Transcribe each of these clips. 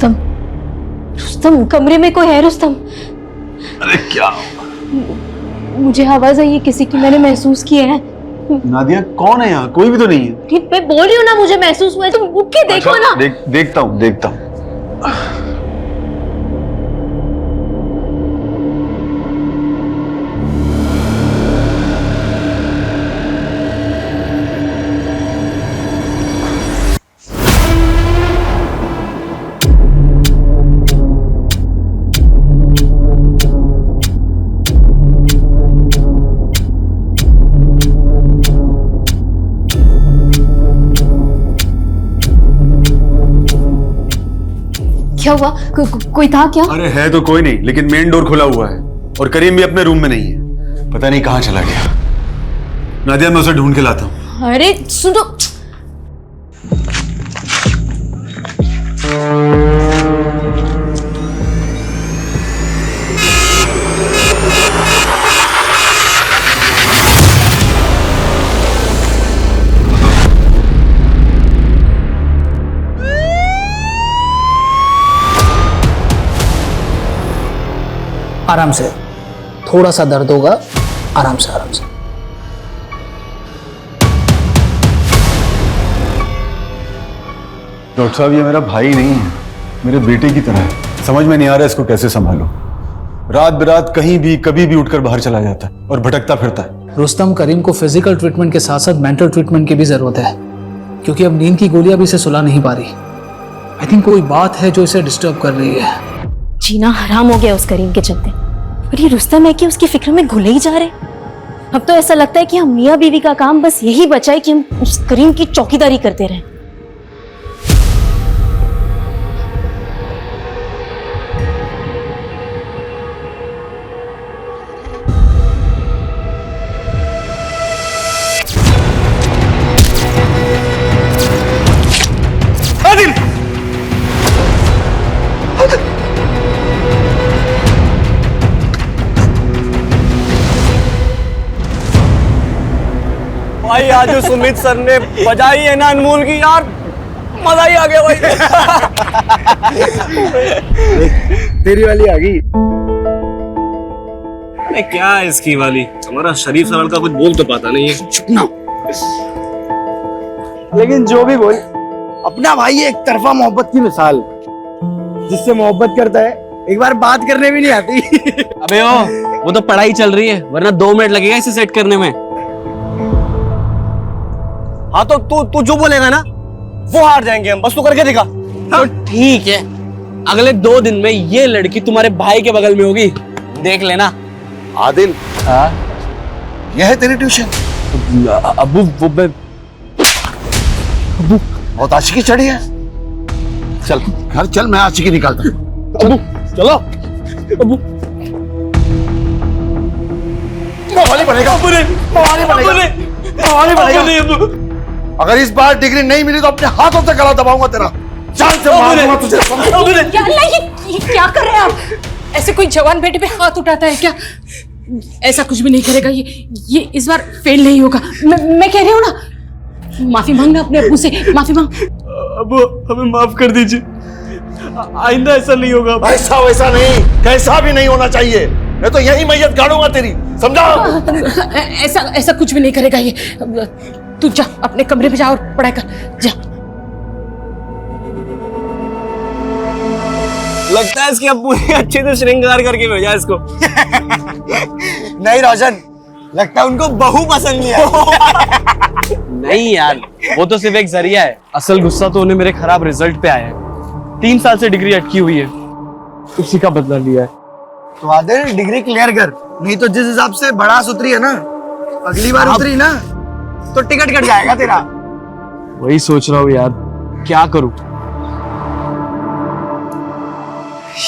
रुस्तम, रुस्तम कमरे में कोई है रुस्तम? अरे क्या? मुझे आवाज आई है किसी की, मैंने महसूस किया है। नादिया कौन है यहाँ? कोई भी तो नहीं है। मैं बोल रही हूँ ना, मुझे महसूस हुआ है, तुम उठ के देखो ना। देखता हूँ। क्या हुआ? कोई था क्या? अरे है तो कोई नहीं, लेकिन मेन डोर खुला हुआ है और करीम भी अपने रूम में नहीं है। पता नहीं कहाँ चला गया। नादिया मैं उसे ढूंढ के लाता हूँ। अरे सुनो, आराम से, थोड़ा सा दर्द होगा, आराम से। डॉक्टर साहब ये मेरा भाई नहीं है, मेरे बेटे की तरह है। समझ में नहीं आ रहा इसको कैसे संभालूं। रात बिरात कहीं भी कभी भी उठकर बाहर चला जाता है और भटकता फिरता है। रुस्तम, करीम को फिजिकल ट्रीटमेंट के साथ साथ मेंटल ट्रीटमेंट की भी जरूरत है, क्योंकि अब नींद की गोलियां भी इसे सुला नहीं पा रही। आई थिंक कोई बात है जो इसे डिस्टर्ब कर रही है। जीना हराम हो गया उस करीम के चलते। और ये रुस्तम है कि उसकी फिक्र में घुले ही जा रहे। अब तो ऐसा लगता है कि हम मियाँ बीवी का काम बस यही बचा है कि हम उस करीम की चौकीदारी करते रहें। भाई आज जो सुमित सर ने बजाई है ना अनमोल की, यार मजा ही आ गया भाई। तेरी वाली आ गई। नहीं क्या है इसकी वाली? हमारा शरीफ सर का कुछ बोल तो पाता नहीं है। चुप ना। लेकिन जो भी बोल, अपना भाई एक तरफा मोहब्बत की मिसाल, जिससे मोहब्बत करता है एक बार बात करने भी नहीं आती। अबे वो तो पढ़ाई चल रही है, वरना 2 मिनट लगेगा इसे सेट करने में। हाँ तो तू जो बोलेगा ना वो हार जाएंगे हम, बस तू करके दिखा। तो ठीक है, अगले 2 दिन में ये लड़की तुम्हारे भाई के बगल में होगी, देख लेना। आदिल, यह है तेरी ट्यूशन? अबू बहुत आशिकी चढ़ी है। चल घर चल, मैं आशिकी निकालता हूँ। अबू चलो। अबू मवाली बनेगा, मवाली बनेगा। अगर इस बार डिग्री नहीं मिली तो अपने हाथों से गला दबाऊंगा तेरा, जान से मारूंगा तुझे। क्या ये क्या कर रहे हैं आप? ऐसे कोई जवान बेटे पे हाथ उठाता है क्या? ऐसा कुछ भी नहीं करेगा ये इस बार फेल नहीं होगा। मैं कह रही हूँ ना, माफी मांगना अपने अब्बू से, माफी मांग। अबू हमें माफ कर दीजिए, आइंदा ऐसा नहीं होगा। ऐसा वैसा नहीं, कैसा भी नहीं होना चाहिए, मैं तो यही मैयत गाड़ूंगा तेरी, समझा? ऐसा कुछ भी नहीं करेगा ये। तू जा अपने कमरे में जा और पढ़ाई कर, जा। लगता है इसके अब्बू ने अच्छे से श्रृंगार करके भेजा इसको। नहीं रोशन, लगता है उनको बहू पसंद नहीं है। नहीं यार, वो तो सिर्फ एक जरिया है, असल गुस्सा तो उन्हें मेरे खराब रिजल्ट पे आया है। 3 साल से डिग्री अटकी हुई है, उसी का बदला लिया है। तो आदिल डिग्री क्लियर कर, नहीं तो जिस हिसाब से बड़ा उतरी है ना, अगली बार उतरी ना तो टिकट कट जाएगा तेरा। वही सोच रहा हूँ यार, क्या करूं।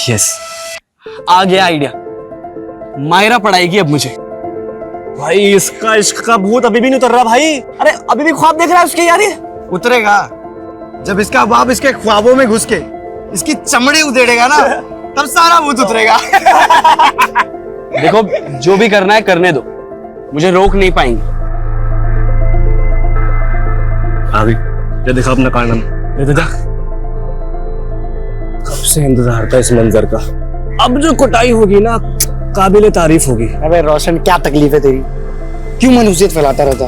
यस, आ गया आइडिया। मायरा पढ़ाएगी अब मुझे। भाई इसका इश्क का भूत अभी भी नहीं उतर रहा भाई। अरे अभी भी ख्वाब देख रहा है उसके यार। ये उतरेगा जब इसका बाप इसके ख्वाबों में घुस के इसकी चमड़ी उधेड़ेगा ना, तब सारा भूत उतरेगा। देखो जो भी करना है करने दो, मुझे रोक नहीं पाएंगे। अभी ये देखा अपना कारनामा, ये तो जा। कब से इंतजार था इस मंजर का। अब जो कुटाई होगी ना, काबिले तारीफ होगी। अबे रोशन, क्या तकलीफ है तेरी? क्यों मनहूसियत फैलाता रहता?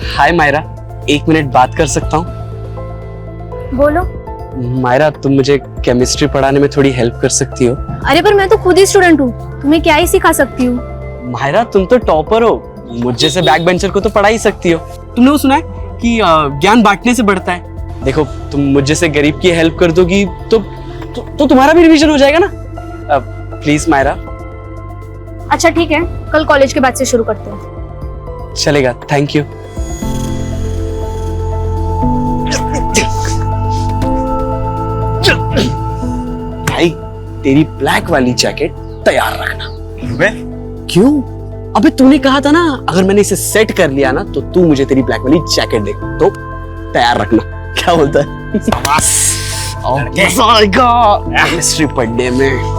हाय मायरा, 1 मिनट बात कर सकता हूँ? बोलो। मायरा, तुम मुझे केमिस्ट्री पढ़ाने में थोड़ी हेल्प कर सकती हो? अरे पर मैं तो खुद ही स्टूडेंट हूँ, तुम्हें क्या ही सिखा सकती हूँ। मायरा, तुम तो टॉपर हो, मुझ जैसे बैक बेंचर को तो पढ़ा ही सकती हो। तुमने वो सुना है कि ज्ञान बांटने से बढ़ता है? देखो, तुम मुझ जैसे गरीब की हेल्प कर दोगी तो तुम्हारा भी रिवीजन हो जाएगा ना। प्लीज मायरा। अच्छा ठीक है, कल कॉलेज के बाद से शुरू करते हैं। चलेगा, थैंक यू। भाई, तेरी ब्लैक वाली जैकेट तैयार रखना। वे? क्यों? अबे तूने कहा था ना, अगर मैंने इसे सेट कर लिया ना तो तू मुझे तेरी ब्लैक वाली जैकेट दे, तो तैयार रखना। क्या बोलता है? केमिस्ट्री पढ़ने में।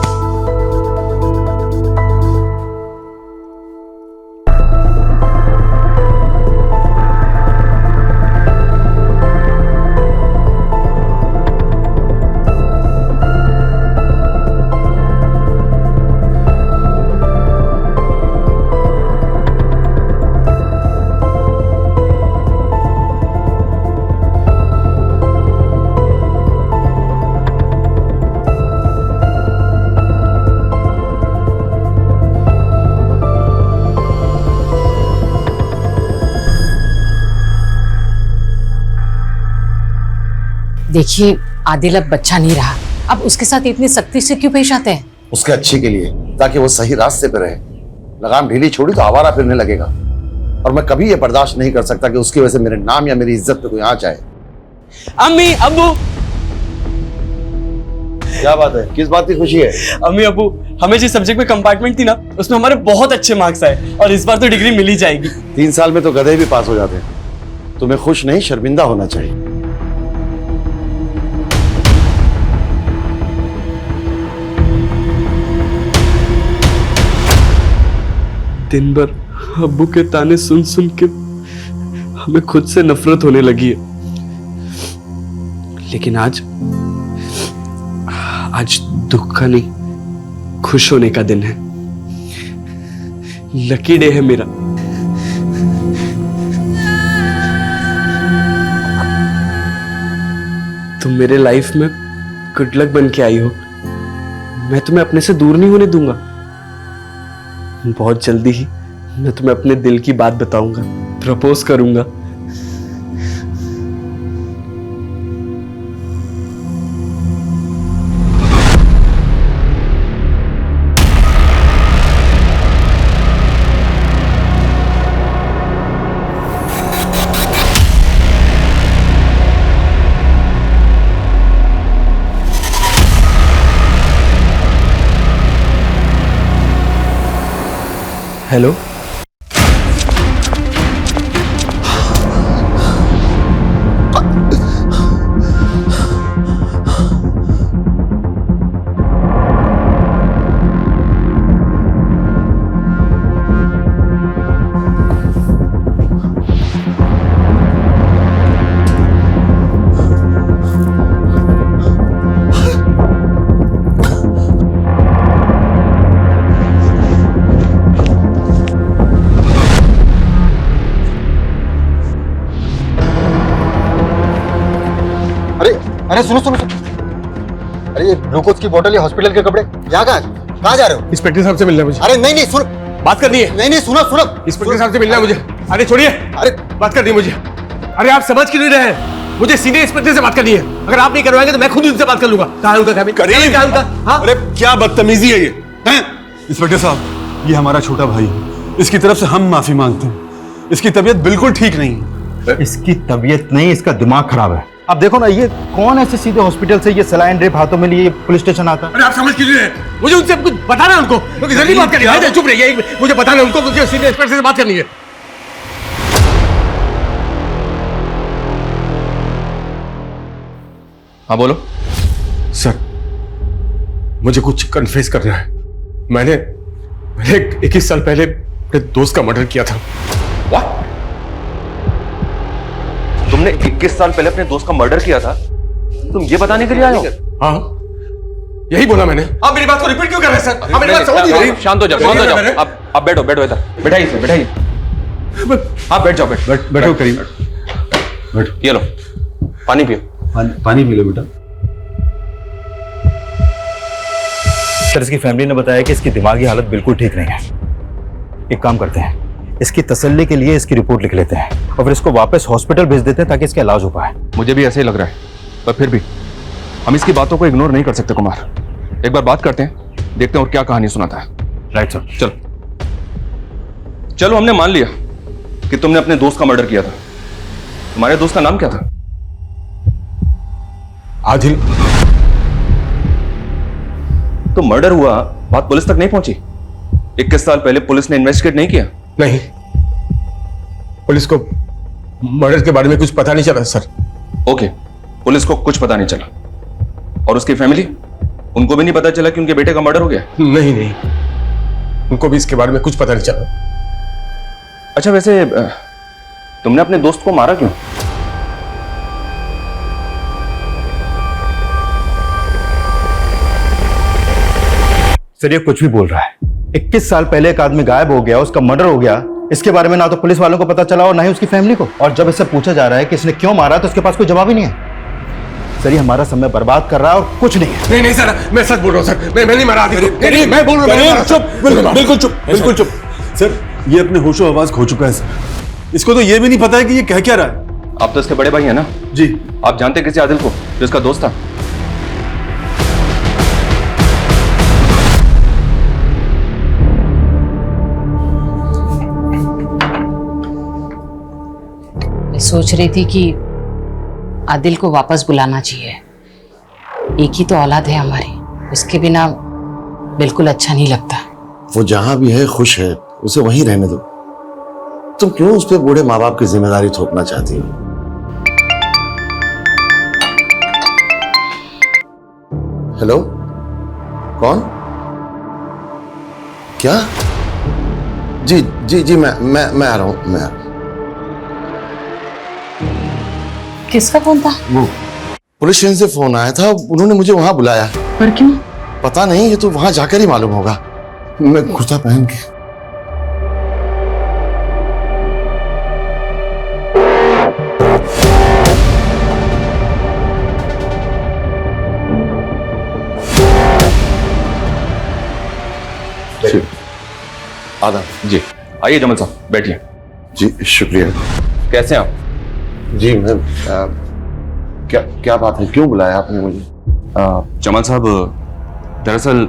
देखिए, आदिल अब बच्चा नहीं रहा, अब उसके साथ इतनी सख्ती से क्यों पेश आते हैं? उसके अच्छे के लिए, ताकि वो सही रास्ते पे रहे। लगाम ढीली छोड़ी तो आवारा फिरने लगेगा, और मैं कभी ये बर्दाश्त नहीं कर सकता कि उसकी वजह से मेरे नाम या मेरी इज्जत पे कोई आंच आए। अम्मी, अब्बू। क्या बात है? किस बात की खुशी है? अम्मी, अब्बू, हमें जिस सब्जेक्ट में कंपार्टमेंट थी ना, उसमें हमारे बहुत अच्छे मार्क्स आए और इस बार तो डिग्री मिल ही जाएगी। 3 साल में तो गधे भी पास हो जाते हैं। तुम्हें खुश नहीं, शर्मिंदा होना चाहिए। दिन भर अब्बू के ताने सुन सुन के हमें खुद से नफरत होने लगी है। लेकिन आज दुख का नहीं, खुश होने का दिन है। लकी डे है मेरा। तुम मेरे लाइफ में गुड लक बन के आई हो। मैं तुम्हें अपने से दूर नहीं होने दूंगा। बहुत जल्दी ही मैं तुम्हें अपने दिल की बात बताऊंगा, प्रपोज करूंगा। हेलो, अरे सुनो सुनो सुनो। अरे ये ग्लूकोज की बोतल, ये हॉस्पिटल के कपड़े, यहाँ कहाँ जा रहे हो? इंस्पेक्टर साहब से मिलना है मुझे। अरे नहीं नहीं, सुनो, बात करनी है। नहीं नहीं, सुनो सुनो। इंस्पेक्टर साहब से मिलना है मुझे। अरे छोड़िए, अरे बात करनी है मुझे। अरे आप समझ क्यों नहीं रहे हैं? मुझे सीनियर इंस्पेक्टर से बात करनी है। अगर आप नहीं करवाएंगे तो मैं खुद उनसे बात कर लूंगा। कहाँ है उनका कैबिन? करीब कहाँ है उनका? हाँ? अरे क्या बदतमीजी है ये? इंस्पेक्टर साहब, ये हमारा छोटा भाई है। इसकी तरफ से हम माफी मांगते हैं। इसकी तबीयत बिल्कुल ठीक नहीं है। इसकी तबीयत नहीं, इसका दिमाग खराब है। अब देखो ना, ये कौन ऐसे सीधे हॉस्पिटल से ये सलाइन ड्रिप हाथों में लिए पुलिस स्टेशन आता? अरे आप समझ क्यों नहीं रहे? मुझे उनसे कुछ बताना है उनको, क्योंकि जल्दी बात करनी है। चुप रहिए, मुझे बताना है उनको, क्योंकि सीनियर इंस्पेक्टर से बात करनी है। हाँ बोलो। सर, मुझे कुछ कन्फेस करना है। मैंने 21 साल पहले अपने दोस्त का मर्डर किया था। What? तुमने 21 साल पहले अपने दोस्त का मर्डर किया था? तुम ये बताने के लिए आए हो? हाँ यही बोला मैंने। आप मेरी बात को रिपीट क्यों कर रहे हैं सर? आप मेरी बात समझ नहीं रही। शांत हो जाओ, शांत हो जाओ। आप बैठो, बैठो इधर, बैठाइए, बैठाइए। आप बैठ जाओ, बैठो करीम, बैठो। ये लो पानी पियो। पानी पी लो बेटा। सर इसकी फैमिली ने बताया कि इसकी दिमागी हालत बिल्कुल ठीक नहीं है। एक काम करते हैं, इसकी तसल्ली के लिए इसकी रिपोर्ट लिख लेते हैं और फिर इसको वापस हॉस्पिटल भेज देते हैं ताकि इसका इलाज हो पाए। मुझे भी ऐसे ही लग रहा है, पर फिर भी हम इसकी बातों को इग्नोर नहीं कर सकते कुमार। एक बार बात करते हैं, देखते हैं और क्या कहानी सुनाता है। Right sir. चलो हमने मान लिया कि तुमने अपने दोस्त का मर्डर किया था। तुम्हारे दोस्त का नाम क्या था? आदिल। तो मर्डर हुआ, बात पुलिस तक नहीं पहुंची? 21 साल पहले पुलिस ने इन्वेस्टिगेट नहीं किया? नहीं, पुलिस को मर्डर के बारे में कुछ पता नहीं चला सर। ओके, पुलिस को कुछ पता नहीं चला। और उसकी फैमिली, उनको भी नहीं पता चला कि उनके बेटे का मर्डर हो गया? नहीं नहीं, उनको भी इसके बारे में कुछ पता नहीं चला। अच्छा, वैसे तुमने अपने दोस्त को मारा क्यों? सर ये कुछ भी बोल रहा है। 21 साल पहले एक आदमी गायब हो गया, उसका मर्डर हो गया, इसके बारे में ना तो पुलिस वालों को पता चला और ना ही उसकी फैमिली को। और जब इससे पूछा जा रहा है कि इसने क्यों मारा तो उसके पास कोई जवाब ही नहीं है। सर ये हमारा समय बर्बाद कर रहा है और कुछ नहीं है। नहीं नहीं सर, मैं सच बोल रहा हूँ सर। मैं नहीं मारा आदिल को। नहीं, मैं बोल रहा हूँ। चुप, बिल्कुल चुप, बिल्कुल चुप। सर ये अपने होशो आवाज खो चुका है सर। इसको तो ये भी नहीं पता है कि ये कह क्या रहा है। आप तो इसके बड़े भाई हैं ना? जी। आप जानते किसी आदिल को जो इसका दोस्त था? मैं सोच रही थी कि आदिल को वापस बुलाना चाहिए। एक ही तो औलाद है हमारी, उसके बिना बिल्कुल अच्छा नहीं लगता। वो जहां भी है खुश है, उसे वहीं रहने दो। तुम क्यों उस पर बूढ़े माँ बाप की जिम्मेदारी थोपना चाहती हो? हेलो, कौन? क्या? जी जी जी, मैं आ रहा हूं, मैं आ रहा हूं। किसका फोन था? वो पुलिस स्टेशन से फोन आया था, उन्होंने मुझे वहां बुलाया। पर क्यों? पता नहीं, ये तो वहां जाकर ही मालूम होगा। मैं कुर्ता पहन के। आदाब। जी आइए जमल साहब, बैठिए। जी शुक्रिया। कैसे हैं आप? जी मैं क्या बात है, क्यों बुलाया आपने मुझे? जमाल साहब, दरअसल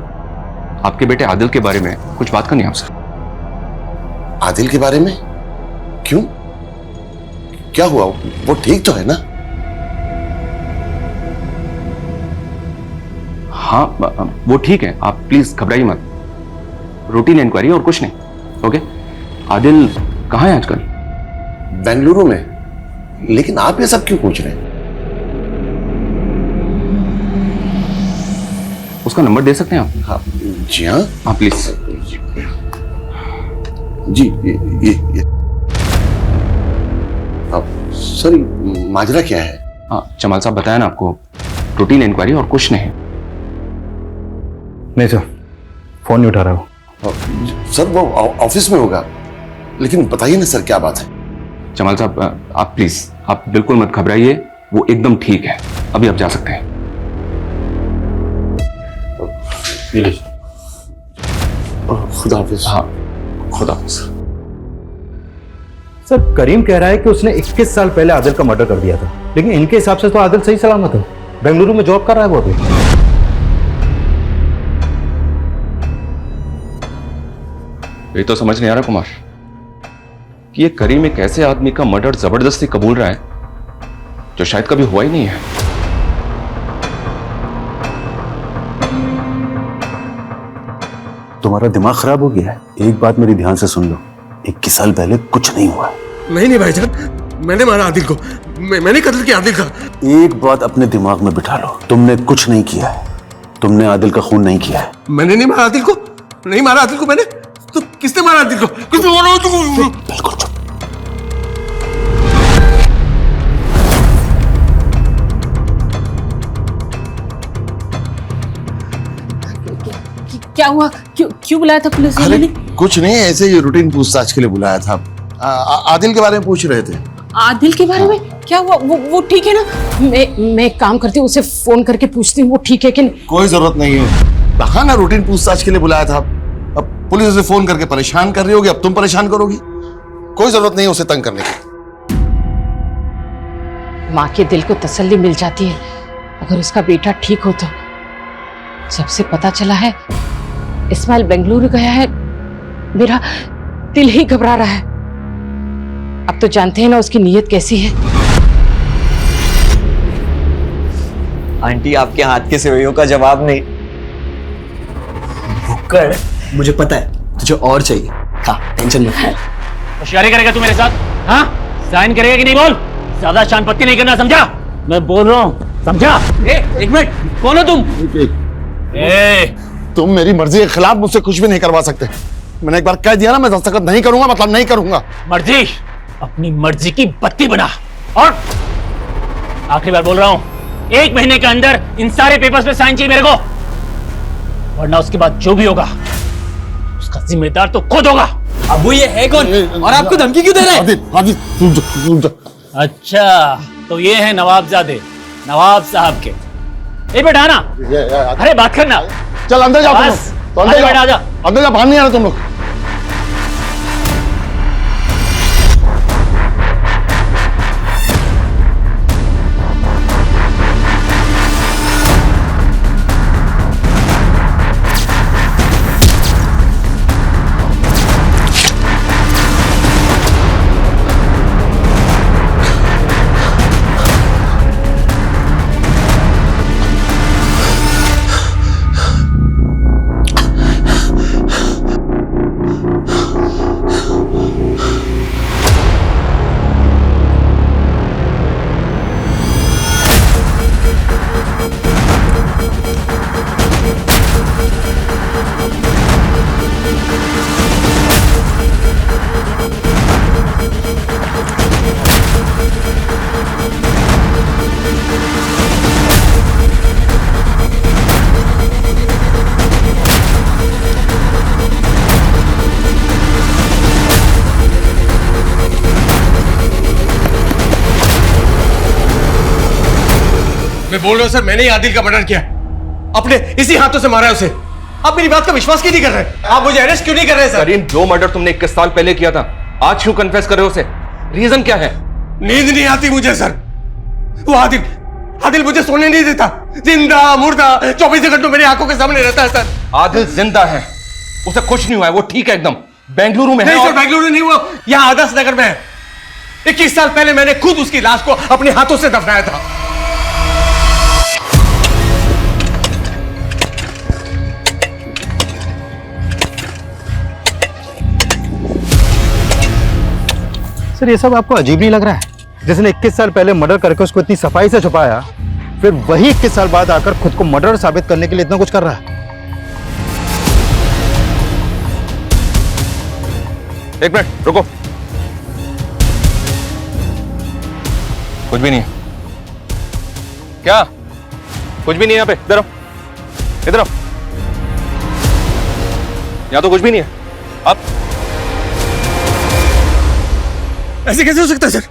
आपके बेटे आदिल के बारे में कुछ बात करनी है आपसे। आदिल के बारे में? क्यों, क्या हुआ? वो ठीक तो है ना? हाँ वो ठीक है, आप प्लीज घबराइए मत। रूटीन इंक्वायरी और कुछ नहीं। ओके, आदिल कहाँ है आजकल? बेंगलुरु में। लेकिन आप ये सब क्यों पूछ रहे हैं? उसका नंबर दे सकते हैं आप? हाँ जी हाँ। हाँ प्लीज। जी ये अब सर माजरा क्या है? हाँ जमाल साहब, बताया ना आपको, रूटीन इंक्वायरी और कुछ नहीं। नहीं सर, फोन नहीं उठा रहा वो। सर वो ऑफिस में होगा, लेकिन बताइए ना सर क्या बात है? जमाल साहब आप प्लीज, आप बिल्कुल मत घबराइए, वो एकदम ठीक है। अभी आप जा सकते हैं। खुदा हाफिज। हाँ खुदा हाफिज। सर करीम कह रहा है कि उसने 21 साल पहले आदिल का मर्डर कर दिया था, लेकिन इनके हिसाब से तो आदिल सही सलामत है, बेंगलुरु में जॉब कर रहा है वो अभी। ये तो समझ नहीं आ रहा कुमार कि ये करीम एक ऐसे आदमी का मर्डर जबरदस्ती कबूल रहा है जो शायद कभी हुआ ही नहीं है। तुम्हारा दिमाग खराब हो गया है? एक बात मेरी ध्यान से सुन लो, 21 साल पहले कुछ नहीं हुआ। नहीं भाईजान, मैंने मारा आदिल को। मैंने कत्ल किया आदिल का। एक बात अपने दिमाग में बिठा लो, तुमने कुछ नहीं किया है, तुमने आदिल का खून नहीं किया है। मैंने नहीं मारा आदिल को, नहीं मारा आदिल को मैंने। तो किसने मारा आदिल को? किसने मारा? बिल्कुल चुप। क्या हुआ? क्यों क्यों बुलाया था पुलिस वाले ने? कुछ नहीं, ऐसे ही रूटीन पूछताछ के लिए बुलाया था। आदिल के बारे में पूछ रहे थे। आदिल के बारे में क्या हुआ? वो ठीक है ना? मैं एक काम करती हूँ, उसे फोन करके पूछती हूँ वो ठीक है कि नहीं। कोई जरूरत नहीं है, कहा ना रूटीन पूछताछ के लिए बुलाया था। अब पुलिस उसे फोन करके परेशान कर रही होगी, अब तुम परेशान करोगी। कोई जरूरत नहीं है उसे तंग करने की। माँ के दिल को तसल्ली मिल जाती है अगर उसका बेटा ठीक हो तो। सबसे पता चला है इस्माइल बेंगलुरु गया है, मेरा दिल ही घबरा रहा है। अब तो जानते हैं ना उसकी नीयत कैसी है। आंटी, आपके हाथ के सेवइयों का जवाब नहीं। भुक्कड़, मुझे पता है तुझे और चाहिए। हाँ, टेंशन मत ले। होशियारी करेगा तू मेरे साथ? हाँ, साइन करेगा कि नहीं बोल? ज्यादा शान पत्ती नहीं करना, समझा? मैं बोल रहा हूँ, समझा? एक मिनट, कौन हो तुम? तुम मेरी मर्जी के खिलाफ मुझसे कुछ भी नहीं करवा सकते। मैंने एक बार कह दिया ना, मैं दस्तखत नहीं करूंगा मतलब नहीं करूंगा। मर्जी, अपनी मर्जी की बत्ती बना। और आखिरी बार बोल रहा हूं, 1 महीने के अंदर इन सारे पेपर्स पे साइन चाहिए मेरे को, वरना उसके बाद जो भी होगा उसका जिम्मेदार तो खुद होगा। अबू ये है कौन और आपको धमकी क्यों दे रहे हैं? आदिल, रुक जा। अच्छा, तो ये है नवाबजादे, नवाब साहब के। ए बेटा ना, अरे बात करना। चल अंदर जाओ, बस, तो अंदर बैठ, जाओ, आजा। अंदर जाओ, बाहर नहीं आना तुम लोग। मैं बोल रहा हूँ सर, मैंने ही आदिल का मर्डर किया, अपने इसी हाथों से मारा है उसे। आप मेरी बात का विश्वास क्यों नहीं कर रहे? आप मुझे अरेस्ट क्यों नहीं कर रहे सर? करीम, जो मर्डर तुमने 21 साल पहले किया था, आज क्यों कन्फेस कर रहे हो उसे? रीजन क्या है? नींद नहीं आती मुझे सर। वो आदिल मुझे सोने नहीं देता, जिंदा मुर्दा 24 घंटों मेरी आंखों के सामने रहता है सर। आदिल जिंदा है, उसे कुछ नहीं हुआ है, वो ठीक है एकदम। बेंगलुरु में है। नहीं सर, बेंगलुरु नहीं हुआ, यहाँ आदर्श नगर में है। 21 साल पहले मैंने खुद उसकी लाश को अपने हाथों से दफनाया था। सर ये सब आपको अजीब नहीं लग रहा है? जिसने 21 साल पहले मर्डर करके उसको इतनी सफाई से छुपाया, फिर वही 21 साल बाद आकर खुद को मर्डर साबित करने के लिए इतना कुछ कर रहा है। एक मिनट रुको, कुछ भी नहीं है। क्या? कुछ भी नहीं है यहाँ पे? इधर आओ, इधर आओ। यहाँ तो कुछ भी नहीं है। अब ऐसे कैसे हो सकता है सर?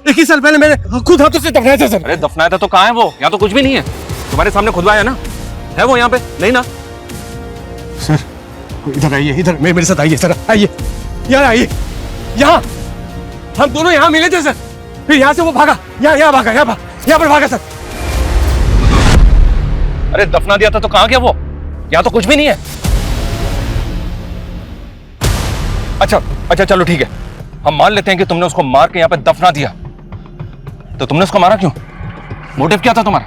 21 साल पहले मैंने खुद हाथों से दफनाया था सर। अरे दफनाया था तो कहाँ है वो? यहाँ तो कुछ भी नहीं है। तुम्हारे सामने खुदवाया ना, है वो यहाँ पे? नहीं ना सर? इधर आइए, इधर मेरे साथ आइए सर, आइए यहाँ आइए। यहाँ हम दोनों यहाँ मिले थे सर, फिर यहाँ से वो भागा, यहाँ भागा, यहाँ पर भागा सर। अरे दफना दिया था तो कहाँ गया वो? यहाँ तो कुछ भी नहीं है। अच्छा चलो ठीक है, हम मान लेते हैं कि तुमने उसको मार के यहाँ पे दफना दिया, तो तुमने उसको मारा क्यों? मोटिव क्या था तुम्हारा?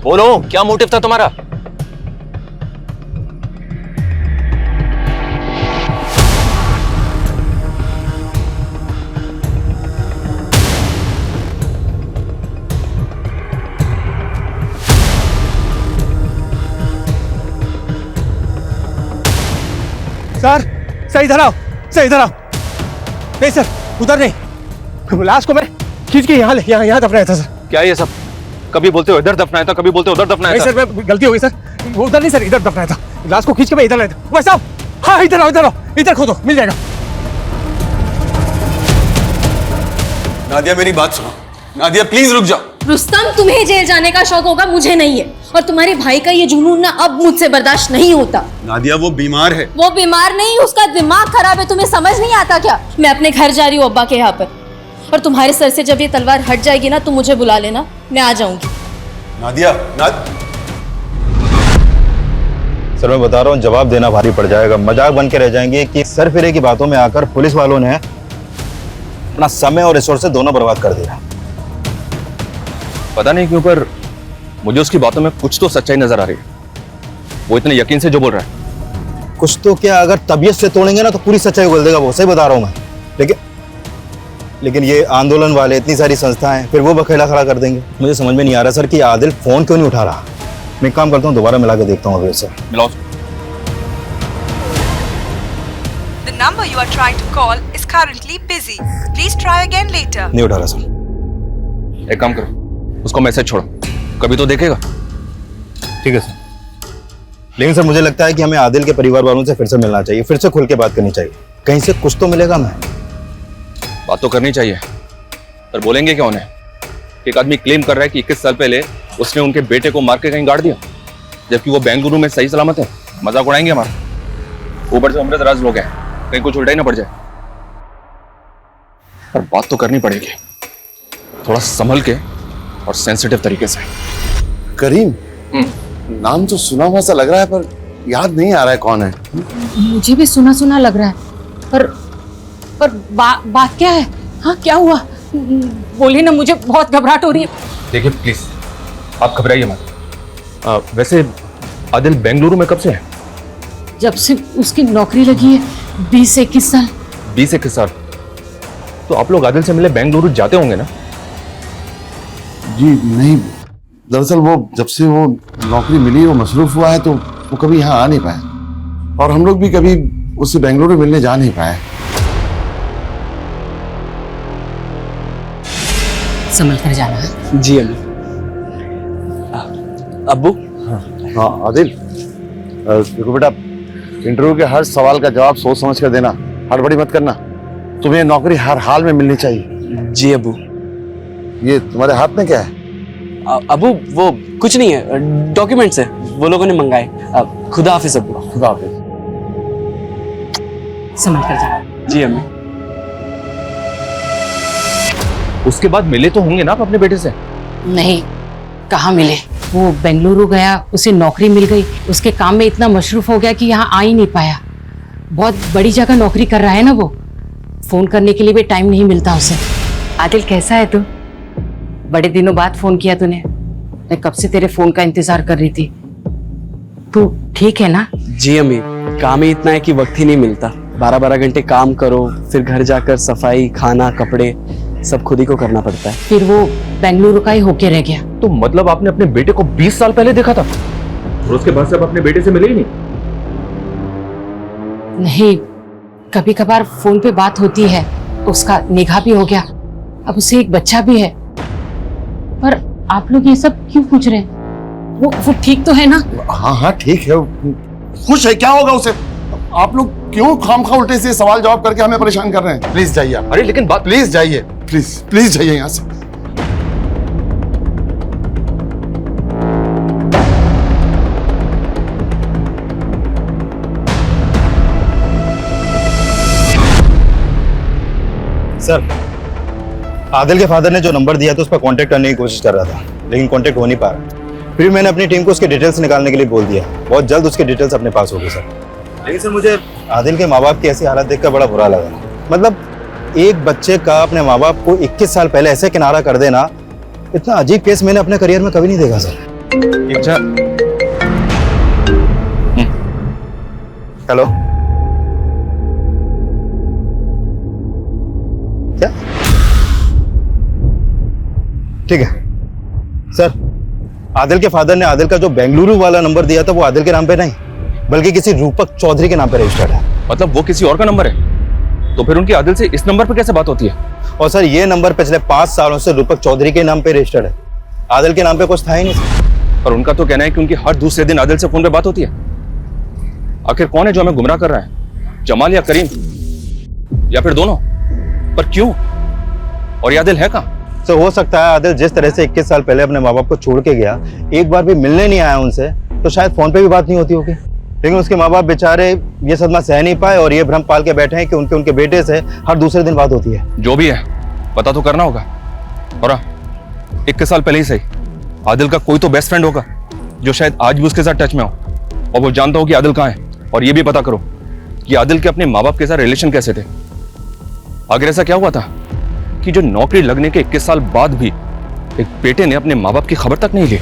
बोलो, क्या मोटिव था तुम्हारा? सर इधर आओ, नहीं सर उधर नहीं, लाश को मैं खींच के यहाँ दफनाया था सर। क्या ये सब? कभी बोलते हो इधर दफनाया था, कभी बोलते हो उधर दफनाया था। नहीं सर, मैं गलती हो गई सर, वो उधर नहीं सर, इधर दफनाया था। लाश को खींच के मैं इधर लाया था। भाई साहब, हाँ इधर आओ, इधर आओ, इधर खोदो, मिल जाएगा। नादिया मेरी बात सुनो, नादिया प्लीज रुक जाओ। रुस्तम, तुम्हें जेल जाने का शौक होगा, मुझे नहीं है। और तुम्हारे भाई का ये जुनून ना अब मुझसे बर्दाश्त नहीं होता। नादिया वो बीमार है। वो बीमार नहीं, उसका दिमाग खराब है। तुम्हें समझ नहीं आता क्या? मैं अपने घर जा रही हूँ अब्बा के यहाँ पर, और तुम्हारे सर से जब ये तलवार हट जाएगी ना, तुम मुझे बुला लेना, मैं आ जाऊंगी। नादिया, सर मैं बता रहा हूँ, जवाब देना भारी पड़ जाएगा। मजाक बन के रह जाएंगे कि सर फिरे की बातों में आकर पुलिस वालों ने अपना समय और रिसोर्सेज दोनों बर्बाद कर दिया। पता नहीं क्यों पर मुझे उसकी बातों में कुछ तो सच्चाई नजर आ रही है। वो इतने यकीन से जो बोल रहा है। कुछ तो क्या, अगर तबीयत से तोड़ेंगे ना तो पूरी सच्चाई उगल देगा वो, सही बता रहा हूँ मैं। लेकिन ये आंदोलन वाले, इतनी सारी संस्थाएं, फिर वो बखेड़ा खड़ा कर देंगे। मुझे समझ में नहीं आ रहा सर कि आदिल फोन क्यों नहीं उठा रहा। मैं एक काम करता हूँ, दोबारा मिला के देखता हूँ अभी सर। मिलाओ। The number you are trying to call is currently busy. Please try again later. नहीं उठा रहा सर। एक काम करो, उसको मैसेज छोड़ो, कभी तो देखेगा। ठीक है सर। लेकिन सर मुझे लगता है कि हमें आदिल के परिवार वालों से फिर से मिलना चाहिए, फिर से खुल के बात करनी चाहिए। कहीं से कुछ तो मिलेगा। मैं बात तो करनी चाहिए, पर बोलेंगे क्या उन्हें? एक आदमी क्लेम कर रहा है कि 21 साल पहले उसने उनके बेटे को मार के कहीं गाड़ दिया, जबकि वो बेंगलुरु में सही सलामत है। मजाक उड़ाएंगे हमारा। ऊपर से अमृतराज लोग हैं, कहीं कुछ उल्टा ही ना पड़ जाए। पर बात तो करनी पड़ेगी, थोड़ा संभल के और सेंसिटिव तरीके से। करीम, नाम तो सुना हुआ सा लग रहा है, पर याद नहीं आ रहा है कौन है। मुझे भी सुना सुना लग रहा है, पर बात क्या है? हाँ, क्या हुआ? बोलिए ना, मुझे बहुत घबराहट हो रही है। देखिए प्लीज, आप घबराइए मत। वैसे आदिल बेंगलुरु में कब से है? जब से उसकी नौकरी लगी है, 20-21 साल। 20-21 साल? तो आप लोग आदिल से मिले बेंगलुरु जाते होंगे ना? जी नहीं, दरअसल वो जब से वो नौकरी मिली, वो मसरूफ हुआ है, तो वो कभी यहाँ आ नहीं पाया, और हम लोग भी कभी उससे बेंगलुरु मिलने जा नहीं पाए। संभल कर जाना है। जी अम्मी। अब्बू। हाँ आदिल, देखो बेटा, इंटरव्यू के हर सवाल का जवाब सोच समझ कर देना, हड़बड़ी मत करना। तुम्हें नौकरी हर हाल में मिलनी चाहिए। जी अब्बू। ये तुम्हारे हाथ में क्या है? अब्बू वो कुछ नहीं है, डॉक्यूमेंट्स है, वो लोगों ने मंगाए। खुदा हाफिज अब्बू। खुदा हाफिज। संभल कर जाना। जी अम्मी। उसके बाद मिले तो होंगे ना आप अपने बेटे से? नहीं, कहाँ मिले। वो बेंगलुरु गया, उसे नौकरी मिल गई, उसके काम में इतना मशरूफ हो गया कि यहाँ आ ही नहीं पाया। बहुत बड़ी जगह नौकरी कर रहा है ना वो, फोन करने के लिए भी टाइम नहीं मिलता उसे। आदिल कैसा है तू? बड़े दिनों बाद फोन किया तूने, मैं कब से तेरे फोन का इंतजार कर रही थी। तू ठीक है ना? जी अम्मी, काम ही इतना है कि वक्त ही नहीं मिलता। 12-12 घंटे काम करो, फिर घर जाकर सफाई, खाना, कपड़े सब खुद ही को करना पड़ता है। फिर वो बेंगलुरु का ही होके रह गया। तो मतलब आपने अपने बेटे को 20 साल पहले देखा था और उसके बाद से आप अपने बेटे से मिले ही नहीं? नहीं, कभी कभार फोन पे बात होती है, उसका निगाह भी हो गया, अब उसे एक बच्चा भी है। पर आप लोग ये सब क्यों पूछ रहे हैं? वो ठीक तो है ना? हाँ हाँ ठीक है, खुश है, क्या होगा उसे? आप लोग क्यों खामखा उल्टे से सवाल जवाब करके हमें परेशान कर रहे हैं? प्लीज जाइए आप। अरे लेकिन बात, प्लीज जाइए, प्लीज प्लीज जाइए यहाँ से। सर, आदिल के फादर ने जो नंबर दिया था उस पर कांटेक्ट करने की कोशिश कर रहा था, लेकिन कांटेक्ट हो नहीं पा रहा। फिर मैंने अपनी टीम को उसके डिटेल्स निकालने के लिए बोल दिया। बहुत जल्द उसके डिटेल्स अपने पास होगी सर। लेकिन सर मुझे आदिल के माँ बाप की ऐसी हालत देखकर बड़ा बुरा लगा। मतलब एक बच्चे का अपने माँ बाप को 21 साल पहले ऐसे किनारा कर देना, इतना अजीब केस मैंने अपने करियर में कभी नहीं देखा सर। अच्छा, हेलो, क्या? ठीक है सर, आदिल के फादर ने आदिल का जो बेंगलुरु वाला नंबर दिया था वो आदिल के नाम पे नहीं, बल्कि किसी रूपक चौधरी के नाम पे रजिस्टर्ड है। मतलब वो किसी और का नंबर है? तो फिर उनकी आदिल से इस नंबर पर कैसे बात होती है? और सर ये नंबर पिछले 5 सालों से रूपक चौधरी के नाम पे रजिस्टर्ड है, आदिल के नाम पे कुछ था ही नहीं सर। और उनका तो कहना है कि उनकी हर दूसरे दिन आदिल से फोन पे बात होती है। आखिर कौन है जो हमें गुमराह कर रहा है, जमाल या करीम, या फिर दोनों? पर क्यों? और ये आदिल है कहाँ? तो हो सकता है आदिल जिस तरह से 21 साल पहले अपने माँ बाप को छोड़ के गया, एक बार भी मिलने नहीं आया उनसे, तो शायद फोन पे भी बात नहीं होती होगी। लेकिन उसके माँ बाप बेचारे ये सदमा सह नहीं पाए और ये भ्रम पाल के बैठे हैं कि उनके बेटे से हर दूसरे दिन बात होती है। जो भी है पता तो करना होगा। और 21 साल पहले ही सही, आदिल का कोई तो बेस्ट फ्रेंड होगा जो शायद आज भी उसके साथ टच में हो, और वो जानता हो कि आदिल कहाँ है। और ये भी पता करो कि आदिल के अपने माँ बाप के साथ रिलेशन कैसे थे। आखिर ऐसा क्या हुआ था कि जो नौकरी लगने के 21 साल बाद भी एक बेटे ने अपने माँ बाप की खबर तक नहीं ली।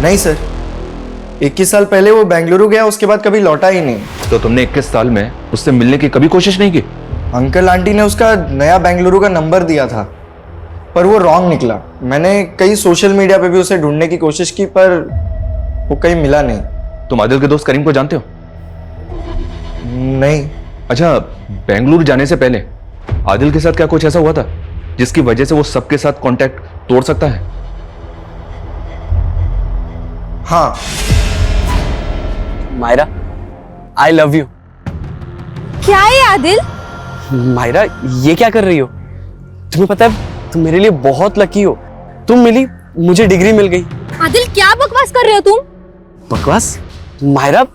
नहीं सर, 21 साल पहले वो बेंगलुरु गया, उसके बाद कभी लौटा ही नहीं। तो तुमने 21 साल में उससे मिलने की कभी कोशिश नहीं की? अंकल आंटी ने उसका नया बेंगलुरु का नंबर दिया था, पर वो रॉन्ग निकला। मैंने कई सोशल मीडिया पे भी उसे ढूंढने की कोशिश की, पर वो कहीं मिला नहीं। तुम आदिल के दोस्त करीम को जानते हो? नहीं। अच्छा, बेंगलुरु जाने से पहले आदिल के साथ क्या कुछ ऐसा हुआ था जिसकी वजह से वो सबके साथ कांटेक्ट तोड़ सकता है? हाँ। Myra, I love you. क्या है आदिल? मायरा, ये क्या कर रही हो? तुम्हें पता है तुम मेरे लिए बहुत लकी हो। तुम मिली, मुझे डिग्री मिल गई। आदिल क्या बकवास कर रहे हो तुम? बकवास? मायरा,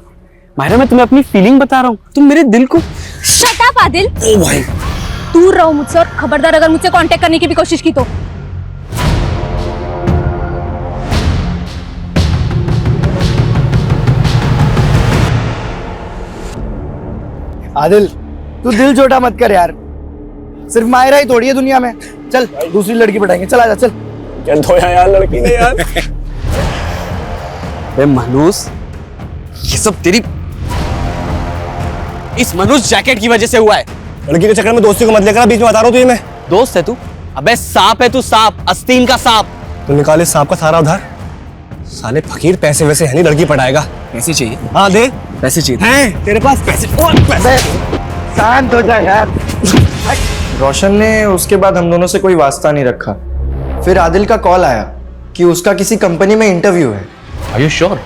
मैं तुम्हें अपनी फीलिंग बता रहा हूँ, तुम मेरे दिल को। Shut up Adil. ओ भाई, दूर रहो मुझसे, और खबरदार अगर मुझसे कांटेक्ट करने की भी कोशिश की तो। आदिल, तू दिल छोटा मत कर यार, सिर्फ मायरा ही थोड़ी है दुनिया में। चल दूसरी लड़की पटाएंगे, चल आजा, चल। क्या धोया यार लड़की ने यार। बे मनूस, ये सब तेरी इस मनुष्य जैकेट की वजह से हुआ है। लड़की के चक्कर में दोस्ती को मत लेकर, बीच में बता रहा हूँ तुझे मैं। दोस्त है तू? अबे सांप है तू, सांप, आस्तीन का सांप। तो निकाले सांप का सारा उधार। साले फकीर, पैसे वैसे है नहीं, लड़की पटाएगा। पैसे चाहिए? हाँ दे। पैसे चाहिए हैं तेरे पास पैसे? और पैसे। शांत हो जा यार। रोशन ने उसके बाद हम दोनों से कोई वास्ता नहीं रखा। फिर आदिल का कॉल आया कि उसका किसी कंपनी में इंटरव्यू है। Are you sure?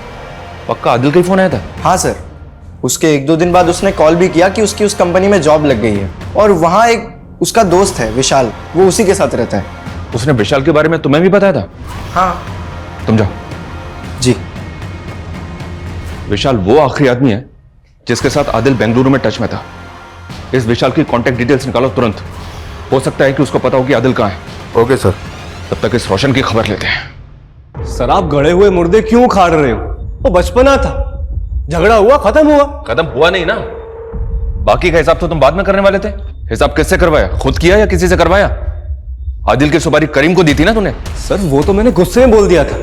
पक्का आदिल का ही फोन आया था? हाँ सर, उसके 1-2 दिन बाद उसने कॉल भी किया कि उसकी उस कंपनी में जॉब लग गई है, और वहाँ एक उसका दोस्त है विशाल, वो उसी के साथ रहता है। उसने विशाल के बारे में तुम्हें भी बताया था? हाँ। तुम जाओ। जी। विशाल वो आखिरी आदमी है जिसके साथ आदिल बेंगलुरु में टच में था। इस विशाल की कांटेक्ट डिटेल्स निकालो तुरंत। हो सकता है कि उसको पता हो कि आदिल कहाँ है। Okay sir. तब तक इस रोशन की खबर लेते हैं। सर, आप गड़े हुए मुर्दे क्यों खाड़ रहे हो? वो बचपना था, झगड़ा हुआ, खत्म हुआ। खत्म हुआ नहीं ना, बाकी का हिसाब तो तुम बाद में करने वाले थे। हिसाब किससे करवाया, खुद किया या किसी से करवाया? आदिल की सुपारी करीम को दी थी ना तूने? सर, वो तो मैंने गुस्से में बोल दिया था,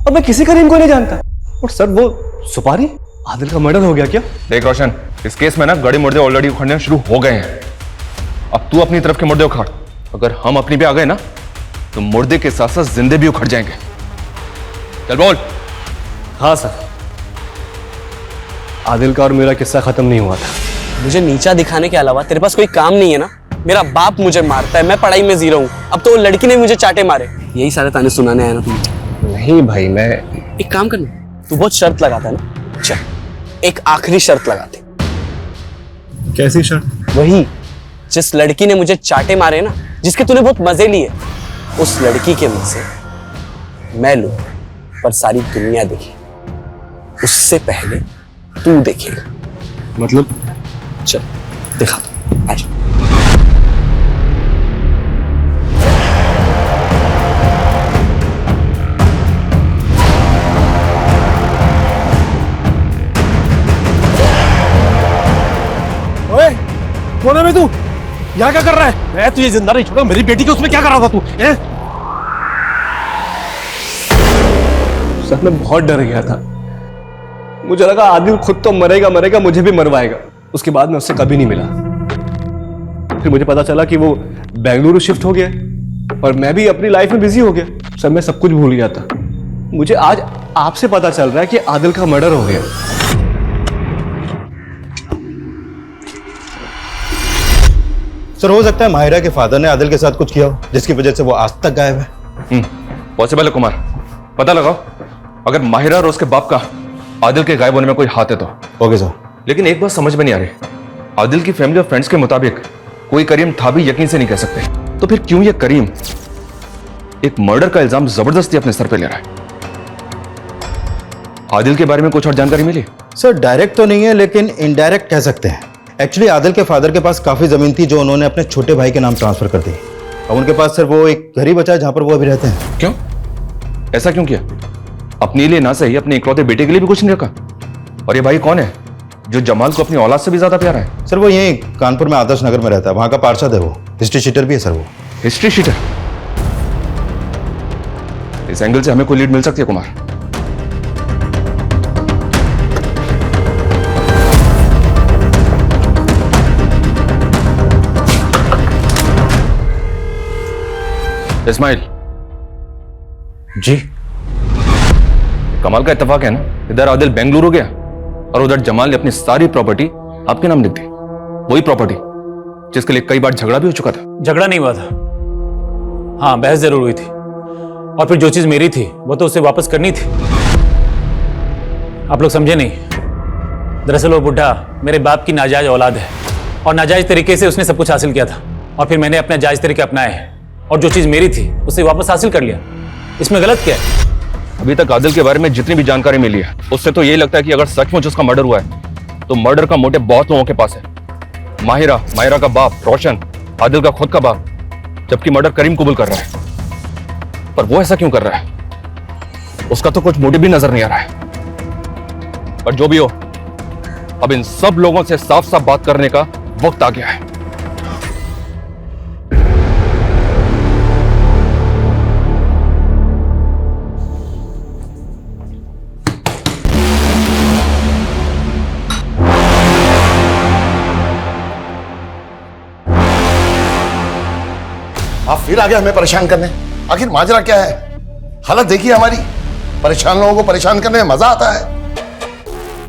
और मैं किसी करीम को नहीं जानता। और सर, वो सुपारी, आदिल का मर्डर हो गया क्या? देख रोशन, इस केस में ना गड़े मुर्दे ऑलरेडी उखड़ने शुरू हो गए हैं। अब तू अपनी तरफ के मुर्दे उखाड़। अगर हम अपनी पे आ गए ना तो मुर्दे के साथ साथ जिंदे भी उखड़ जाएंगे। चल बोल। हाँ सर, आदिल का और मेरा किस्सा खत्म नहीं हुआ था। मुझे नीचा दिखाने के अलावा तेरे पास कोई काम नहीं है ना? मेरा बाप मुझे मारता है, मैं पढ़ाई में जीरो हूँ, अब तो वो लड़की ने मुझे चाटे मारे। यही सारे ताने सुनाने आया ना तुम? नहीं भाई, मैं एक काम करना, तू बहुत शर्त लगाता है ना, चल एक आखिरी शर्त लगाते। कैसी शर्त? वही जिस लड़की ने मुझे चाटे मारे ना, जिसके तूने बहुत मजे लिए, उस लड़की के मजे मैं लूं, पर सारी दुनिया देखे, उससे पहले तू देखेगा। मतलब? चल दिखा दो, आ जा। ओए, कौन है बे तू? यहाँ क्या कर रहा है? मैं तुझे जिंदा नहीं छोड़ा, मेरी बेटी के उसमें क्या कर रहा था तू? सर, मैं बहुत डर गया था। मुझे लगा आदिल खुद तो मरेगा, मुझे भी मरवाएगा। उसके बाद मैं उससे कभी नहीं मिला। फिर मुझे पता चला कि वो बेंगलुरु शिफ्ट हो गया, और मैं भी अपनी लाइफ में बिजी हो गया। सर, मैं सब कुछ भूल गया था। मुझे आज आपसे पता चल रहा है कि आदिल का मर्डर हो गया। सर हो सकता है माहिरा के फादर ने आदिल के साथ कुछ किया हो जिसकी वजह से वो आज तक गायब है। पॉसिबल है कुमार, पता लगाओ अगर माहिरा और उसके बाप का आदिल के गायब होने में कोई हाथ है तो। Okay sir. लेकिन एक बात समझ में नहीं आ रही, आदिल की फैमिली और फ्रेंड्स के मुताबिक कोई करीम था भी यकीन से नहीं कह सकते, तो फिर क्यों ये करीम एक मर्डर का इल्जाम जबरदस्ती अपने सर पे ले रहा है? आदिल के बारे में कुछ और जानकारी मिली? सर डायरेक्ट तो नहीं है लेकिन इनडायरेक्ट कह सकते हैं। एक्चुअली आदिल के फादर के पास काफी जमीन थी जो उन्होंने अपने छोटे भाई के नाम ट्रांसफर कर दी। अब उनके पास सिर्फ वो एक घर ही बचा है जहां पर वो अभी रहते हैं। क्यों? ऐसा क्यों किया? अपने लिए ना सही अपने इकलौते बेटे के लिए भी कुछ नहीं रखा। और ये भाई कौन है जो जमाल को अपनी औलाद से भी ज्यादा प्यारा है? सर वो यहीं कानपुर में आदर्श नगर में रहता है, वहां का पार्षद है वो। हिस्ट्री शीटर भी है सर वो। History sheeter? इस एंगल से हमें कोई लीड मिल सकती है कुमार? इस्माइल जी। कमाल का इत्तेफाक है ना, इधर आदिल बेंगलुरु गया और उधर जमाल ने अपनी सारी प्रॉपर्टी आपके नाम लिख दी। वही प्रॉपर्टी जिसके लिए कई बार झगड़ा भी हो चुका था। झगड़ा नहीं हुआ था, हाँ बहस जरूर हुई थी। और फिर जो चीज मेरी थी वो तो उसे वापस करनी थी। आप लोग समझे नहीं, दरअसल वो बुढ़ा मेरे बाप की नाजायज औलाद है और नाजायज तरीके से उसने सब कुछ हासिल किया था और फिर मैंने अपने जायज तरीके अपनाए हैं और जो चीज मेरी थी उसे वापस हासिल कर लिया। इसमें गलत क्या है? अभी तक आदिल के बारे में जितनी भी जानकारी मिली है उससे तो यही लगता है कि अगर सचमुच उसका मर्डर हुआ है तो मर्डर का मोटिव बहुत लोगों के पास है। माहिरा का बाप रोशन, आदिल का खुद का बाप, जबकि मर्डर करीम कबूल कर रहा है। पर वो ऐसा क्यों कर रहा है? उसका तो कुछ मोटिव भी नजर नहीं आ रहा है। पर जो भी हो, अब इन सब लोगों से साफ साफ बात करने का वक्त आ गया है। आप फिर आगे हमें परेशान करने, आखिर माजरा क्या है? हालत देखिए हमारी, परेशान लोगों को परेशान करने में मजा आता है।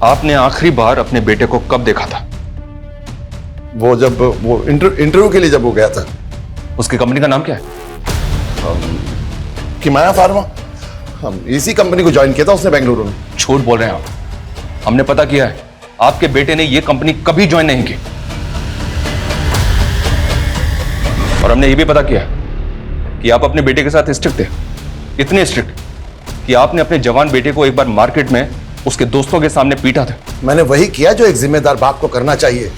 आपने आखिरी बार अपने बेटे को कब देखा था? वो जब वो इंटरव्यू के लिए जब वो गया था। उसकी कंपनी का नाम क्या है? किमाया फार्मा। हम इसी कंपनी को ज्वाइन किया था उसने बेंगलुरु में। झूठ बोल रहे हैं आप। हमने पता किया है, आपके बेटे ने ये कंपनी कभी ज्वाइन नहीं की। और हमने ये भी पता किया कि आप अपने बेटे के साथ स्ट्रिक्ट थे, इतने स्ट्रिक्ट कि आपने अपने जवान बेटे को एक बार मार्केट में उसके दोस्तों के सामने पीटा था। मैंने वही किया जो एक जिम्मेदार बाप को करना चाहिए।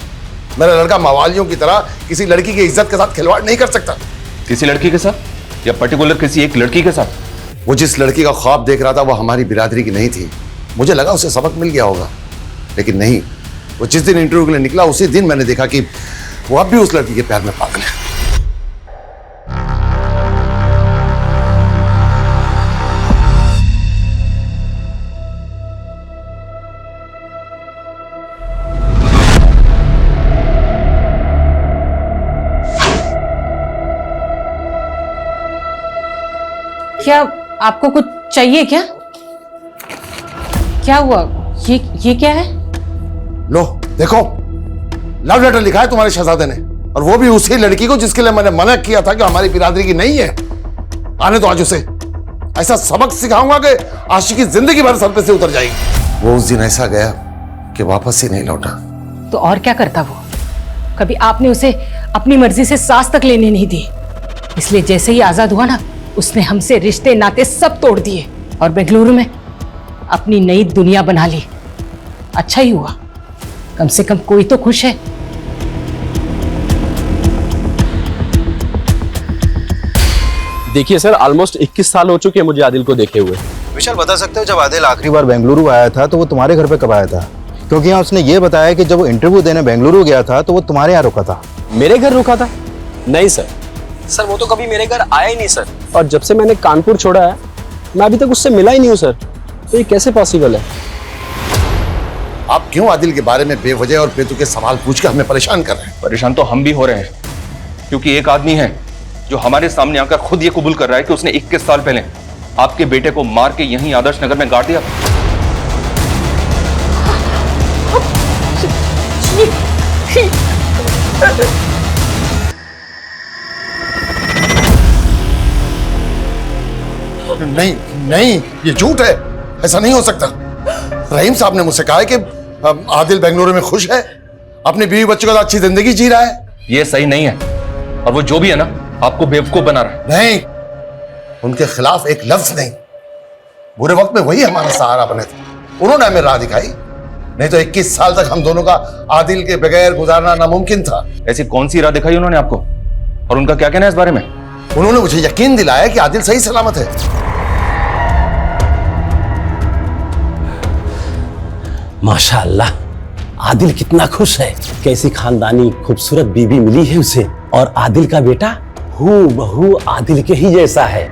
मेरा लड़का मवालियों की तरह किसी लड़की की इज्जत के साथ खिलवाड़ नहीं कर सकता। किसी लड़की के साथ या पर्टिकुलर किसी एक लड़की के साथ? वो जिस लड़की का ख्वाब देख रहा था वो हमारी बिरादरी की नहीं थी। मुझे लगा उसे सबक मिल गया होगा, लेकिन नहीं। वो जिस दिन इंटरव्यू के लिए निकला उसी दिन मैंने देखा कि वो अब भी उस लड़की के प्यार में पागल है। क्या आपको कुछ चाहिए क्या? क्या हुआ? ये क्या है? लो देखो, लव लेटर लिखा है तुम्हारे शहजादे ने, और वो भी उसी लड़की को जिसके लिए मैंने मना किया था कि हमारी बिरादरी की नहीं है। आने तो आज उसे ऐसा सबक सिखाऊंगा कि आशिकी जिंदगी भर सर पे से उतर जाएगी। वो उस दिन ऐसा गया कि वापस ही नहीं लौटा। तो और क्या करता वो? कभी आपने उसे अपनी मर्जी से सांस तक लेने नहीं दी, इसलिए जैसे ही आजाद हुआ ना, उसने हमसे रिश्ते नाते सब तोड़ दिए और बेंगलुरु में अपनी नई दुनिया बना ली। अच्छा ही हुआ, कम से कम कोई तो खुश है। देखिए सर, ऑलमोस्ट 21 साल हो चुके हैं मुझे आदिल को देखे हुए। विशाल बता सकते हो जब आदिल आखिरी बार बेंगलुरु आया था तो वो तुम्हारे घर पे कब आया था? क्योंकि यहाँ उसने ये बताया कि जब वो इंटरव्यू देने बेंगलुरु गया था तो वो तुम्हारे यहाँ रुका था। मेरे घर रुका था? नहीं सर, वो तो कभी मेरे घर आया ही नहीं सर। और जब से मैंने कानपुर छोड़ा है मैं अभी तक उससे मिला ही नहीं हूँ सर। तो ये कैसे पॉसिबल है? आप क्यों आदिल के बारे में बेवजह और बेतुके सवाल पूछ कर हमें परेशान कर रहे हैं? परेशान तो हम भी हो रहे हैं, क्योंकि एक आदमी है जो हमारे सामने आकर खुद ये कबूल कर रहा है कि उसने 21 साल पहले आपके बेटे को मार के यहीं आदर्श नगर में गाड़ दिया। नहीं नहीं, ये झूठ है, ऐसा नहीं हो सकता। रहीम साहब ने मुझसे कहा है कि आदिल बेंगलुरु में खुश है, अपनी बीवी बच्चों के साथ अच्छी जिंदगी जी रहा है। ये सही नहीं है, और वो जो भी है ना, आपको बेवकूफ बना रहा है। नहीं, उनके खिलाफ एक लफ्ज नहीं। बुरे वक्त में वही हमारा सहारा बने थे, उन्होंने हमें राह दिखाई। नहीं तो 21 साल तक हम दोनों का आदिल के बगैर गुजारना नामुमकिन था। ऐसी कौन सी राह दिखाई उन्होंने आपको, और उनका क्या कहना है इस बारे में? उन्होंने मुझे यकीन दिलाया कि आदिल सही सलामत है। माशाअल्लाह, आदिल कितना खुश है। कैसी खानदानी खूबसूरत बीवी मिली है उसे, और आदिल का बेटा हूबहू आदिल के ही जैसा है।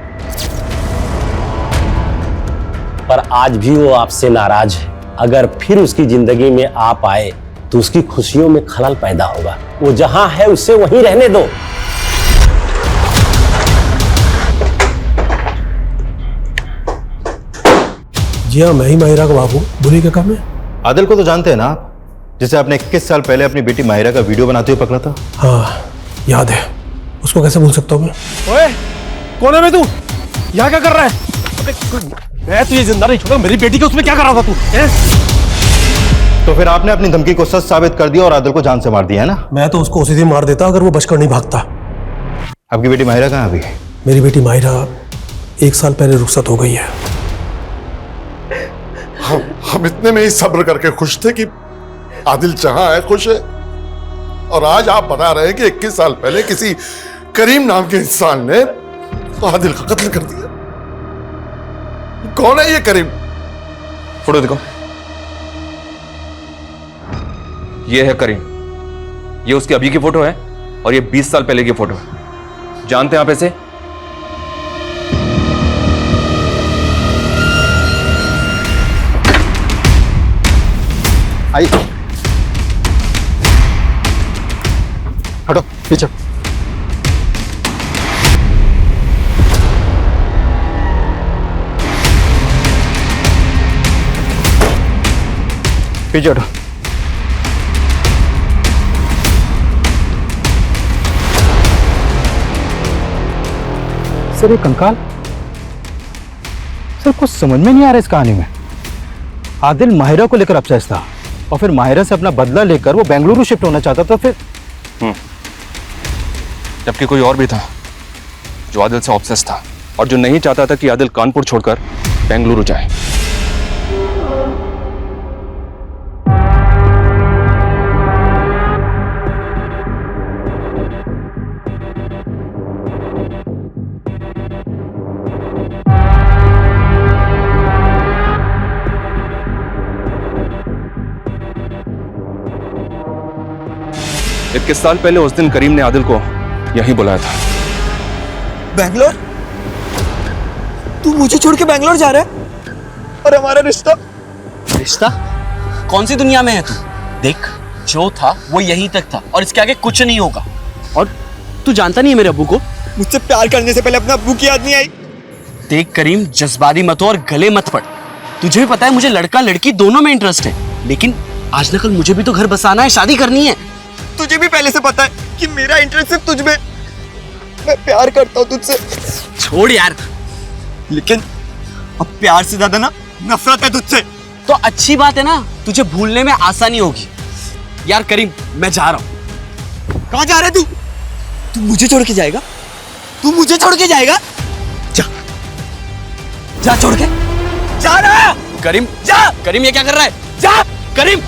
पर आज भी वो आपसे नाराज है। अगर फिर उसकी जिंदगी में आप आए तो उसकी खुशियों में खलल पैदा होगा। वो जहां है उसे वहीं रहने दो। जी हाँ, मैं ही माहिरा का बाबू। बोलिए क्या काम है? आदिल को तो जानते हैं ना आप, जिसे आपने 21 साल पहले अपनी बेटी माहिरा का वीडियो बनाते हुए पकड़ा था। हाँ याद है, उसको कैसे भूल सकता हूँ मैं। ओए, कौन है बे तू? यहाँ क्या कर रहा है? मैं तुझे जिंदा नहीं छोड़ा, मेरी बेटी को उसमें क्या कर रहा था तू? तो फिर आपने अपनी धमकी को सच साबित कर दिया और आदिल को जान से मार दिया है ना? मैं तो उसको उसी दिन मार देता अगर वो बचकर नहीं भागता। आपकी बेटी माहिरा कहाँ अभी? मेरी बेटी माहिरा 1 साल पहले रुखसत हो गई है। हम इतने में ही सब्र करके खुश थे कि आदिल जहां है खुश है, और आज आप बता रहे हैं कि 21 साल पहले किसी करीम नाम के इंसान ने आदिल का कत्ल कर दिया। कौन है ये करीम? फोटो देखो, ये है करीम। ये उसकी अभी की फोटो है, और ये 20 साल पहले की फोटो है। जानते हैं आप ऐसे? आई, हटो पीछे। पीछे हटो। सर ये कंकाल, सर कुछ समझ में नहीं आ रहा इस कहानी में। आदिल माहिरा को लेकर अपसेस था, और फिर माहिरा से अपना बदला लेकर वो बेंगलुरु शिफ्ट होना चाहता था। फिर जबकि कोई और भी था जो आदिल से ऑब्सेस था, और जो नहीं चाहता था कि आदिल कानपुर छोड़कर बेंगलुरु जाए। इक्कीस साल पहले उस दिन करीम ने आदिल को यहीं बुलाया था। बैंगलोर? तू मुझे छोड़ के बैंगलोर जा रहा है? और हमारा रिश्ता? रिश्ता? कौन सी दुनिया में है तू? देख, जो था वो यहीं तक था, और इसके आगे कुछ नहीं होगा। और तू जानता नहीं है मेरे अब्बू को? मुझसे प्यार करने से पहले अपना अब्बू की याद नहीं आई? देख करीम, जज्बाती मत हो और गले मत पड़। तुझे भी पता है मुझे लड़का लड़की दोनों में इंटरेस्ट है, लेकिन आज न कल मुझे भी तो घर बसाना है, शादी करनी है। तुझे भी पहले से पता है कि मेरा इंटरेस्ट सिर्फ तुझ में। मैं प्यार करता हूँ तुझसे। छोड़ यार। लेकिन अब प्यार से ज्यादा ना नफरत है तुझसे। तो अच्छी बात है ना, तुझे भूलने में आसानी होगी। यार करीम, मैं जा रहा हूँ। कहाँ जा रहा है तू? तू मुझे छोड़ के जाएगा? तू मुझे छोड़ के जाएगा? जा, जा छोड़ के जा रहा। करीम जा। करीम ये क्या कर रहा है? जा करीम।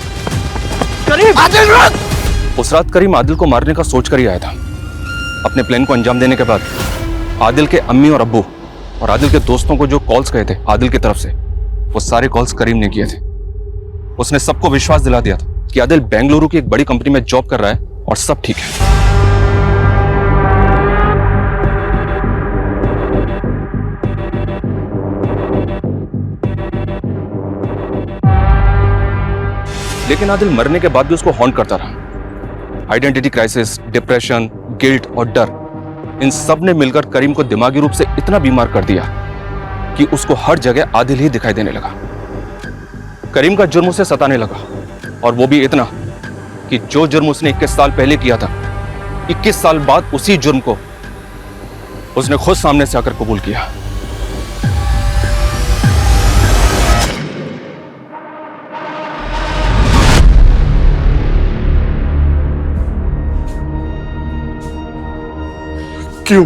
करीम आदिल रुक। उस रात करीम आदिल को मारने का सोच कर ही आया था। अपने प्लान को अंजाम देने के बाद आदिल के अम्मी और अब्बू और आदिल के दोस्तों को जो कॉल्स गए थे आदिल की तरफ से, वो सारे कॉल्स करीम ने किए थे। उसने सबको विश्वास दिला दिया था कि आदिल बेंगलुरु की एक बड़ी कंपनी में जॉब कर रहा है और सब ठीक है। लेकिन आदिल मरने के बाद भी उसको हॉन्ट करता रहा। आइडेंटिटी क्राइसिस, डिप्रेशन, गिल्ट और डर, इन सब ने मिलकर करीम को दिमागी रूप से इतना बीमार कर दिया कि उसको हर जगह आदिल ही दिखाई देने लगा। करीम का जुर्म उसे सताने लगा, और वो भी इतना कि जो जुर्म उसने 21 साल पहले किया था, 21 साल बाद उसी जुर्म को उसने खुद सामने से आकर कबूल किया। क्यों?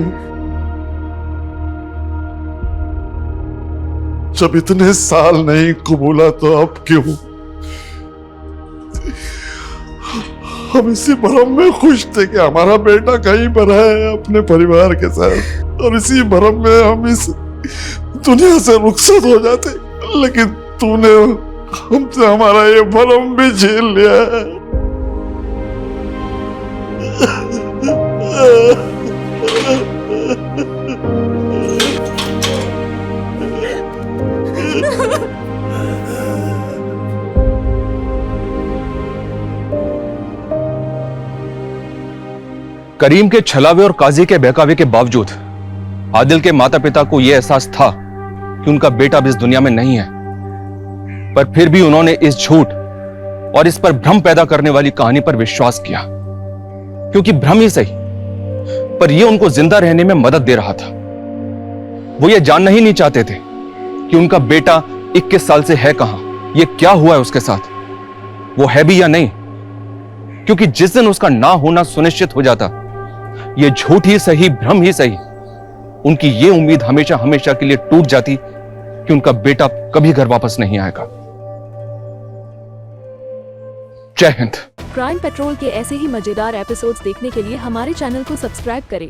जब इतने साल नहीं कबूला तो अब क्यों? हम इसी भरम में खुश थे कि हमारा बेटा कहीं पर है अपने परिवार के साथ, और इसी भरम में हम इस दुनिया से रुखसत हो जाते, लेकिन तूने हमसे हमारा ये भरम भी झेल लिया है। करीम के छलावे और काजी के बहकावे के बावजूद आदिल के माता पिता को यह एहसास था कि उनका बेटा अब इस दुनिया में नहीं है, पर फिर भी उन्होंने इस झूठ और इस पर भ्रम पैदा करने वाली कहानी पर विश्वास किया, क्योंकि भ्रम ही सही पर यह उनको जिंदा रहने में मदद दे रहा था। वो ये जानना ही नहीं चाहते थे कि उनका बेटा 21 साल से है कहां, यह क्या हुआ है उसके साथ, वो है भी या नहीं, क्योंकि जिस दिन उसका ना होना सुनिश्चित हो जाता, ये झूठ ही सही भ्रम ही सही, उनकी ये उम्मीद हमेशा हमेशा के लिए टूट जाती कि उनका बेटा कभी घर वापस नहीं आएगा। जय हिंद। क्राइम पेट्रोल के ऐसे ही मजेदार एपिसोड्स देखने के लिए हमारे चैनल को सब्सक्राइब करें